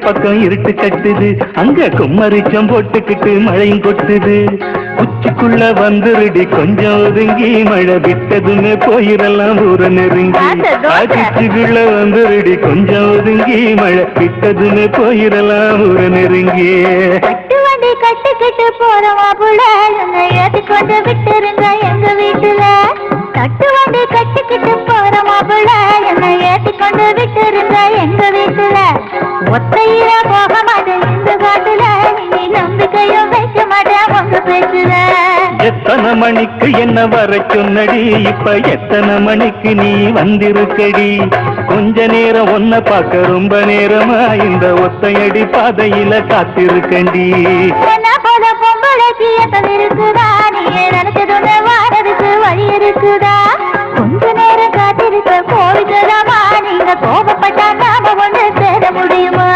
பக்கம் இருட்டு கட்டுது, அங்க கும்மரிச்சம் போட்டுக்கிட்டு மழையும் கொட்டுது. உச்சிக்குள்ள வந்துருடி கொஞ்சம் ஒதுங்கி, மழை விட்டதுமே போயிடலாம் ஊர நெருங்கி. உச்சிக்குள்ள வந்துருடி கொஞ்சம் ஒதுங்கி, மழை விட்டதுமே போயிடலாம் ஊர நெருங்கி. கட்டுவண்டி கட்டிக்கிட்டு போறவா புள்ள என்னை ஏத்திக்கொண்டு விட்டுருங்க எங்க வீட்டுல. கட்டுவண்டி கட்டிக்கிட்டு போறவா புள்ள என்னை ஏத்திக்கொண்டு விட்டுருங்க எங்க வீட்டுல. ஒத்தையில போக மாட்டேன் இந்த காட்டுல, நீ நம்பிக்கையும் வைக்க மாட்டேன் உங்க பேச்சுல. எத்தனை மணிக்கு என்ன வர சொன்னடி, இப்ப எத்தனை மணிக்கு நீ வந்திருக்கடி? கொஞ்ச நேரம் ஒன்ன பார்க்க ரொம்ப நேரமா இந்த ஒத்தையடி பாதையில காத்திருக்கண்டி. போல பொம்பளைக்கு எத்தனை இருக்குதா, நீ நினைச்சதுன்னு வாரதுக்கு வழி இருக்குதா? கொஞ்ச நேரம் காத்திருக்க போயிட்டுதாமா, நீங்க கோபப்பட்டா நாம ஒண்ணு சேர முடியுமா?